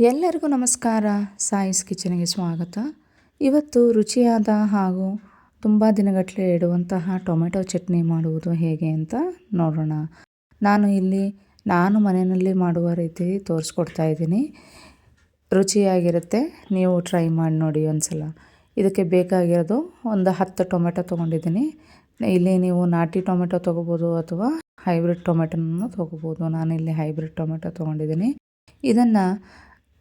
ಎಲ್ಲರಿಗೂ ನಮಸ್ಕಾರ. ಸಾಯಿಸ್ ಕಿಚನ್ಗೆ ಸ್ವಾಗತ. ಇವತ್ತು ರುಚಿಯಾದ ಹಾಗೂ ತುಂಬ ದಿನಗಟ್ಟಲೆ ಇಡುವಂತಹ ಟೊಮೆಟೊ ಚಟ್ನಿ ಮಾಡುವುದು ಹೇಗೆ ಅಂತ ನೋಡೋಣ. ನಾನು ಮನೆಯಲ್ಲಿ ಮಾಡುವ ರೀತಿ ತೋರಿಸ್ಕೊಡ್ತಾ ಇದ್ದೀನಿ. ರುಚಿಯಾಗಿರುತ್ತೆ, ನೀವು ಟ್ರೈ ಮಾಡಿ ನೋಡಿ ಒಂದ್ಸಲ. ಇದಕ್ಕೆ ಬೇಕಾಗಿರೋದು ಒಂದು 10 ಟೊಮೆಟೊ ತೊಗೊಂಡಿದ್ದೀನಿ. ಇಲ್ಲಿ ನೀವು ನಾಟಿ ಟೊಮೆಟೊ ತೊಗೋಬೋದು ಅಥವಾ ಹೈಬ್ರಿಡ್ ಟೊಮೆಟೊನೂ ತೊಗೋಬೋದು. ನಾನಿಲ್ಲಿ ಹೈಬ್ರಿಡ್ ಟೊಮೆಟೊ ತೊಗೊಂಡಿದ್ದೀನಿ. ಇದನ್ನು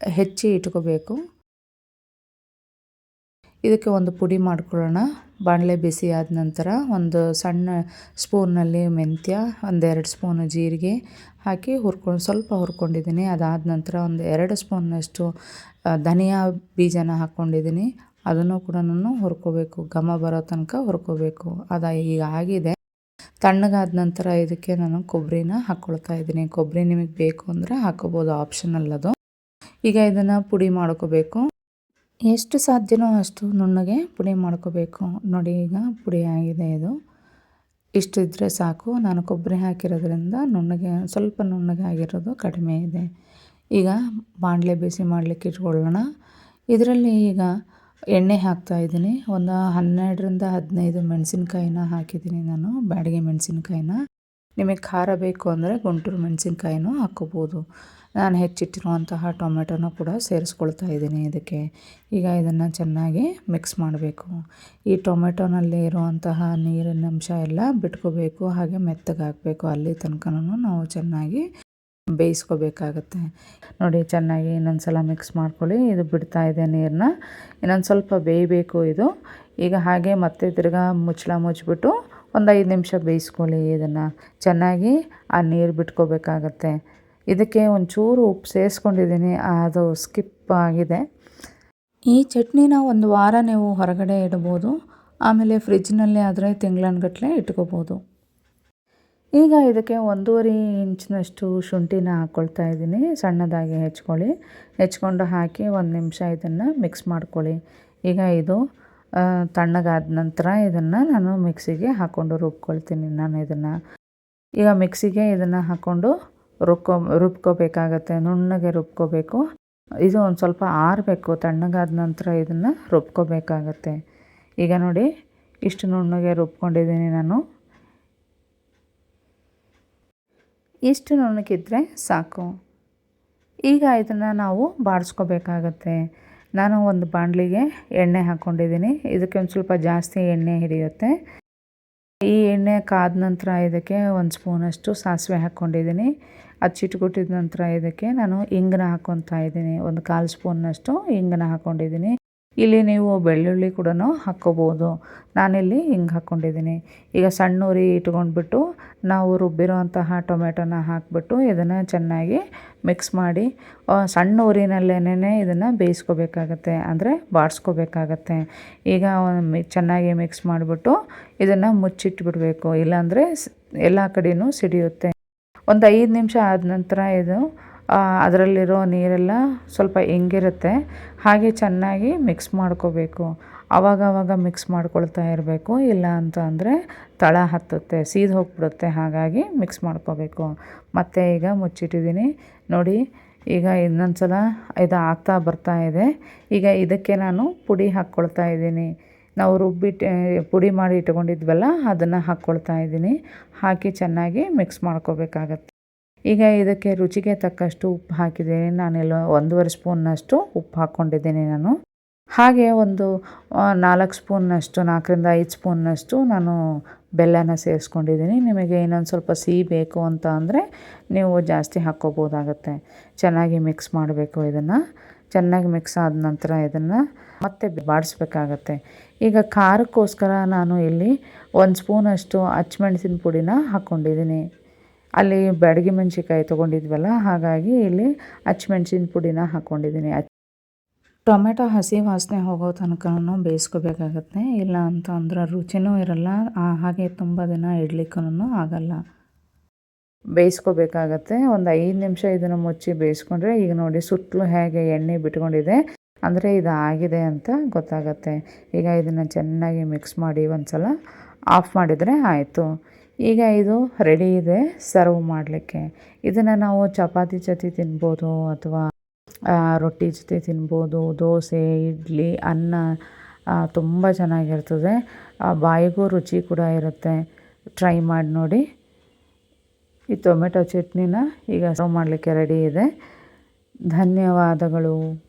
ಹೆಚ್ಚಿ ಇಟ್ಕೋಬೇಕು. ಇದಕ್ಕೆ ಒಂದು ಪುಡಿ ಮಾಡ್ಕೊಳ್ಳೋಣ. ಬಾಣಲೆ ಬಿಸಿ ಆದ ನಂತರ ಒಂದು ಸಣ್ಣ ಸ್ಪೂನಲ್ಲಿ ಮೆಂತ್ಯ, 1-2 ಸ್ಪೂನು ಜೀರಿಗೆ ಹಾಕಿ ಸ್ವಲ್ಪ ಹುರ್ಕೊಂಡಿದ್ದೀನಿ. ಅದಾದ ನಂತರ ಒಂದು 2 ಸ್ಪೂನ್ನಷ್ಟು ಧನಿಯಾ ಬೀಜನ ಹಾಕ್ಕೊಂಡಿದ್ದೀನಿ. ಅದನ್ನು ಕೂಡ ನಾನು ಹುರ್ಕೋಬೇಕು, ಘಮ ಬರೋ ತನಕ ಹುರ್ಕೋಬೇಕು. ಈಗ ಆಗಿದೆ. ತಣ್ಣಗಾದ ನಂತರ ಇದಕ್ಕೆ ನಾನು ಕೊಬ್ಬರಿನ ಹಾಕ್ಕೊಳ್ತಾ ಇದ್ದೀನಿ. ಕೊಬ್ಬರಿ ನಿಮಗೆ ಬೇಕು ಅಂದರೆ ಹಾಕ್ಕೋಬೋದು, ಆಪ್ಷನಲ್ ಅದು. ಈಗ ಇದನ್ನು ಪುಡಿ ಮಾಡ್ಕೋಬೇಕು. ಎಷ್ಟು ಸಾಧ್ಯನೋ ಅಷ್ಟು ನುಣ್ಣಗೆ ಪುಡಿ ಮಾಡ್ಕೋಬೇಕು. ನೋಡಿ, ಈಗ ಪುಡಿ ಆಗಿದೆ. ಇದು ಇಷ್ಟು ಇದ್ದರೆ ಸಾಕು. ನಾನು ಕೊಬ್ಬರಿ ಹಾಕಿರೋದ್ರಿಂದ ಸ್ವಲ್ಪ ನುಣ್ಣಗೆ ಆಗಿರೋದು ಕಡಿಮೆ ಇದೆ. ಈಗ ಬಾಣಲೆ ಬಿಸಿ ಮಾಡಲಿಕ್ಕೆ ಇಟ್ಕೊಳ್ಳೋಣ. ಇದರಲ್ಲಿ ಈಗ ಎಣ್ಣೆ ಹಾಕ್ತಾಯಿದ್ದೀನಿ. ಒಂದು 12-15 ಮೆಣಸಿನ್ಕಾಯಿನ ಹಾಕಿದ್ದೀನಿ ನಾನು, ಬ್ಯಾಡಗಿ ಮೆಣಸಿನ್ಕಾಯಿನ. ನಿಮಗೆ ಖಾರ ಬೇಕು ಅಂದರೆ ಗುಂಟೂರು ಮೆಣಸಿನ್ಕಾಯಿನೂ ಹಾಕ್ಕೋಬೋದು. ನಾನು ಹೆಚ್ಚಿಟ್ಟಿರುವಂತಹ ಟೊಮೆಟೊನೂ ಕೂಡ ಸೇರಿಸ್ಕೊಳ್ತಾ ಇದ್ದೀನಿ ಇದಕ್ಕೆ. ಈಗ ಇದನ್ನು ಚೆನ್ನಾಗಿ ಮಿಕ್ಸ್ ಮಾಡಬೇಕು. ಈ ಟೊಮೆಟೊನಲ್ಲಿ ಇರುವಂತಹ ನೀರಿನ ಅಂಶ ಎಲ್ಲ ಬಿಟ್ಕೋಬೇಕು, ಹಾಗೆ ಮೆತ್ತಗಾಗಬೇಕು. ಅಲ್ಲಿ ತನಕನೂ ನಾವು ಚೆನ್ನಾಗಿ ಬೇಯಿಸ್ಕೋಬೇಕಾಗತ್ತೆ. ನೋಡಿ, ಚೆನ್ನಾಗಿ ಇನ್ನೊಂದು ಸಲ ಮಿಕ್ಸ್ ಮಾಡ್ಕೊಳ್ಳಿ. ಇದು ಬಿಡ್ತಾ ಇದೆ ನೀರನ್ನ. ಇನ್ನೊಂದು ಸ್ವಲ್ಪ ಬೇಯಬೇಕು ಇದು. ಈಗ ಹಾಗೆ ಮತ್ತೆ ತಿರ್ಗಾ ಮುಚ್ಚಿಬಿಟ್ಟು ಒಂದು 5 ನಿಮಿಷ ಬೇಯಿಸ್ಕೊಳ್ಳಿ. ಇದನ್ನು ಚೆನ್ನಾಗಿ ಆ ನೀರು ಬಿಟ್ಕೋಬೇಕಾಗತ್ತೆ. ಇದಕ್ಕೆ ಒಂಚೂರು ಉಪ್ಪು ಸೇರಿಸ್ಕೊಂಡಿದ್ದೀನಿ, ಅದು ಸ್ಕಿಪ್ ಆಗಿದೆ. ಈ ಚಟ್ನಿನ ಒಂದು ವಾರ ನೀವು ಹೊರಗಡೆ ಇಡ್ಬೋದು. ಆಮೇಲೆ ಫ್ರಿಜ್ನಲ್ಲಿ ಆದರೆ ತಿಂಗಳನ್ಗಟ್ಟಲೆ ಇಟ್ಕೋಬೋದು. ಈಗ ಇದಕ್ಕೆ 1.5 ಇಂಚಿನಷ್ಟು ಶುಂಠಿನ ಹಾಕ್ಕೊಳ್ತಾ ಇದ್ದೀನಿ. ಸಣ್ಣದಾಗಿ ಹೆಚ್ಕೊಂಡು ಹಾಕಿ 1 ನಿಮಿಷ ಇದನ್ನು ಮಿಕ್ಸ್ ಮಾಡ್ಕೊಳ್ಳಿ. ಈಗ ಇದು ತಣ್ಣಗಾದ ನಂತರ ಇದನ್ನು ನಾನು ಮಿಕ್ಸಿಗೆ ಹಾಕ್ಕೊಂಡು ರುಬ್ಕೊಳ್ತೀನಿ. ಈಗ ಮಿಕ್ಸಿಗೆ ಇದನ್ನು ಹಾಕ್ಕೊಂಡು ರುಬ್ಕೋಬೇಕಾಗತ್ತೆ. ನುಣ್ಣಗೆ ರುಬ್ಕೋಬೇಕು. ಇದು ಒಂದು ಸ್ವಲ್ಪ ಆರಬೇಕು. ತಣ್ಣಗಾದ ನಂತರ ಇದನ್ನು ರುಬ್ಕೋಬೇಕಾಗತ್ತೆ. ಈಗ ನೋಡಿ, ಇಷ್ಟು ನುಣ್ಣಗೆ ರುಬ್ಕೊಂಡಿದ್ದೀನಿ ನಾನು. ಇಷ್ಟು ನುಣ್ಣಗಿದ್ರೆ ಸಾಕು. ಈಗ ಇದನ್ನು ನಾವು ಬಾಡಿಸ್ಕೋಬೇಕಾಗತ್ತೆ. ನಾನು ಒಂದು ಬಾಣಲಿಗೆ ಎಣ್ಣೆ ಹಾಕ್ಕೊಂಡಿದ್ದೀನಿ. ಇದಕ್ಕೆ ಒಂದು ಸ್ವಲ್ಪ ಜಾಸ್ತಿ ಎಣ್ಣೆ ಹಿಡಿಯುತ್ತೆ. ಈ ಎಣ್ಣೆ ಕಾದ ನಂತರ ಇದಕ್ಕೆ 1 ಸ್ಪೂನಷ್ಟು ಸಾಸಿವೆ ಹಾಕ್ಕೊಂಡಿದ್ದೀನಿ. ಅದು ಚಿಟ್ಕೊಟ್ಟಿದ ನಂತರ ಇದಕ್ಕೆ ನಾನು ಇಂಗನ್ನ ಹಾಕ್ಕೊತಾ ಇದ್ದೀನಿ. ಒಂದು 1/4 ಸ್ಪೂನ್ನಷ್ಟು ಇಂಗನ್ನ ಹಾಕ್ಕೊಂಡಿದ್ದೀನಿ. ಇಲ್ಲಿ ನೀವು ಬೆಳ್ಳುಳ್ಳಿ ಕೂಡ ಹಾಕ್ಕೋಬೋದು. ನಾನಿಲ್ಲಿ ಹಿಂಗೆ ಹಾಕ್ಕೊಂಡಿದ್ದೀನಿ. ಈಗ ಸಣ್ಣ ಉರಿ ಇಟ್ಕೊಂಡ್ಬಿಟ್ಟು ನಾವು ರುಬ್ಬಿರೋಂತಹ ಟೊಮೆಟೊನ ಹಾಕಿಬಿಟ್ಟು ಇದನ್ನು ಚೆನ್ನಾಗಿ ಮಿಕ್ಸ್ ಮಾಡಿ ಸಣ್ಣ ಉರಿನಲ್ಲೇ ಇದನ್ನು ಬೇಯಿಸ್ಕೋಬೇಕಾಗತ್ತೆ, ಅಂದರೆ ಬಾಡಿಸ್ಕೋಬೇಕಾಗತ್ತೆ. ಈಗ ಚೆನ್ನಾಗಿ ಮಿಕ್ಸ್ ಮಾಡಿಬಿಟ್ಟು ಇದನ್ನು ಮುಚ್ಚಿಟ್ಬಿಡಬೇಕು, ಇಲ್ಲಾಂದರೆ ಎಲ್ಲ ಕಡೆಯೂ ಸಿಡಿಯುತ್ತೆ. ಒಂದು 5 ನಿಮಿಷ ಆದ ನಂತರ ಇದು ಅದರಲ್ಲಿರೋ ನೀರೆಲ್ಲ ಸ್ವಲ್ಪ ಇಂಗಿರುತ್ತೆ. ಹಾಗೆ ಚೆನ್ನಾಗಿ ಮಿಕ್ಸ್ ಮಾಡ್ಕೋಬೇಕು. ಆವಾಗ ಮಿಕ್ಸ್ ಮಾಡ್ಕೊಳ್ತಾ ಇರಬೇಕು. ಇಲ್ಲ ಅಂತ ಅಂದರೆ ತಳ ಹತ್ತುತ್ತೆ, ಸೀದು ಹೋಗಿಬಿಡುತ್ತೆ. ಹಾಗಾಗಿ ಮಿಕ್ಸ್ ಮಾಡ್ಕೋಬೇಕು. ಮತ್ತು ಈಗ ಮುಚ್ಚಿಟ್ಟಿದ್ದೀನಿ. ನೋಡಿ, ಈಗ ಇನ್ನೊಂದು ಸಲ ಇದು ಆಗ್ತಾ ಬರ್ತಾ ಇದೆ. ಈಗ ಇದಕ್ಕೆ ನಾನು ಪುಡಿ ಹಾಕ್ಕೊಳ್ತಾ ಇದ್ದೀನಿ. ನಾವು ಪುಡಿ ಮಾಡಿ ಇಟ್ಕೊಂಡಿದ್ವಲ್ಲ, ಅದನ್ನು ಹಾಕ್ಕೊಳ್ತಾ ಇದ್ದೀನಿ. ಹಾಕಿ ಚೆನ್ನಾಗಿ ಮಿಕ್ಸ್ ಮಾಡ್ಕೋಬೇಕಾಗತ್ತೆ. ಈಗ ಇದಕ್ಕೆ ರುಚಿಗೆ ತಕ್ಕಷ್ಟು ಉಪ್ಪು ಹಾಕಿದ್ದೀನಿ. ನಾನೆಲ್ಲ 1.5 ಸ್ಪೂನ್ನಷ್ಟು ಉಪ್ಪು ಹಾಕ್ಕೊಂಡಿದ್ದೀನಿ ನಾನು. ಹಾಗೆ ಒಂದು 4 ಸ್ಪೂನ್ನಷ್ಟು 4-5 ಸ್ಪೂನ್ನಷ್ಟು ನಾನು ಬೆಲ್ಲನ ಸೇರಿಸ್ಕೊಂಡಿದ್ದೀನಿ. ನಿಮಗೆ ಇನ್ನೊಂದು ಸ್ವಲ್ಪ ಸಿಹಿ ಬೇಕು ಅಂತ ಅಂದರೆ ನೀವು ಜಾಸ್ತಿ ಹಾಕ್ಕೋಬೋದಾಗತ್ತೆ. ಚೆನ್ನಾಗಿ ಮಿಕ್ಸ್ ಮಾಡಬೇಕು. ಇದನ್ನು ಚೆನ್ನಾಗಿ ಮಿಕ್ಸ್ ಆದ ನಂತರ ಇದನ್ನು ಮತ್ತೆ ಬಾಡಿಸ್ಬೇಕಾಗತ್ತೆ. ಈಗ ಖಾರಕ್ಕೋಸ್ಕರ ನಾನು ಇಲ್ಲಿ 1 ಸ್ಪೂನಷ್ಟು ಹಸಿಮೆಣಸಿನ ಪುಡಿನ ಹಾಕ್ಕೊಂಡಿದ್ದೀನಿ. ಅಲ್ಲಿ ಬ್ಯಾಡಗಿ ಮೆಣಸಿನ್ಕಾಯಿ ತೊಗೊಂಡಿದ್ವಲ್ಲ, ಹಾಗಾಗಿ ಇಲ್ಲಿ ಹಸಿಮೆಣಸಿನ ಪುಡಿನ ಹಾಕ್ಕೊಂಡಿದ್ದೀನಿ. ಟೊಮೆಟೊ ಹಸಿ ವಾಸನೆ ಹೋಗೋ ತನಕನೂ ಬೇಯಿಸ್ಕೋಬೇಕಾಗತ್ತೆ. ಇಲ್ಲ ಅಂತ ಅಂದ್ರೆ ರುಚಿನೂ ಇರಲ್ಲ, ಹಾಗೆ ತುಂಬ ದಿನ ಇಡ್ಲಿಕ್ಕೂ ಆಗಲ್ಲ. ಬೇಯಿಸ್ಕೋಬೇಕಾಗತ್ತೆ. ಒಂದು 5 ನಿಮಿಷ ಇದನ್ನು ಮುಚ್ಚಿ ಬೇಯಿಸ್ಕೊಂಡ್ರೆ ಈಗ ನೋಡಿ ಸುತ್ತಲೂ ಹೇಗೆ ಎಣ್ಣೆ ಬಿಟ್ಕೊಂಡಿದೆ, ಅಂದರೆ ಇದು ಆಗಿದೆ ಅಂತ ಗೊತ್ತಾಗತ್ತೆ. ಈಗ ಇದನ್ನು ಚೆನ್ನಾಗಿ ಮಿಕ್ಸ್ ಮಾಡಿ ಒಂದು ಸಲ ಆಫ್ ಮಾಡಿದರೆ ಆಯಿತು. ಈಗ ಇದು ರೆಡಿ ಇದೆ ಸರ್ವ್ ಮಾಡಲಿಕ್ಕೆ. ಇದನ್ನು ನಾವು ಚಪಾತಿ ಜೊತೆ ತಿನ್ಬೋದು ಅಥವಾ ರೊಟ್ಟಿ ಜೊತೆ ತಿನ್ಬೋದು, ದೋಸೆ, ಇಡ್ಲಿ, ಅನ್ನ ತುಂಬ ಚೆನ್ನಾಗಿರ್ತದೆ. ಬಾಯಿಗೂ ರುಚಿ ಕೂಡ ಇರುತ್ತೆ. ಟ್ರೈ ಮಾಡಿ ನೋಡಿ. ಈ ಟೊಮೆಟೊ ಚಟ್ನಿನ ಈಗ ಸರ್ವ್ ಮಾಡಲಿಕ್ಕೆ ರೆಡಿ ಇದೆ. ಧನ್ಯವಾದಗಳು.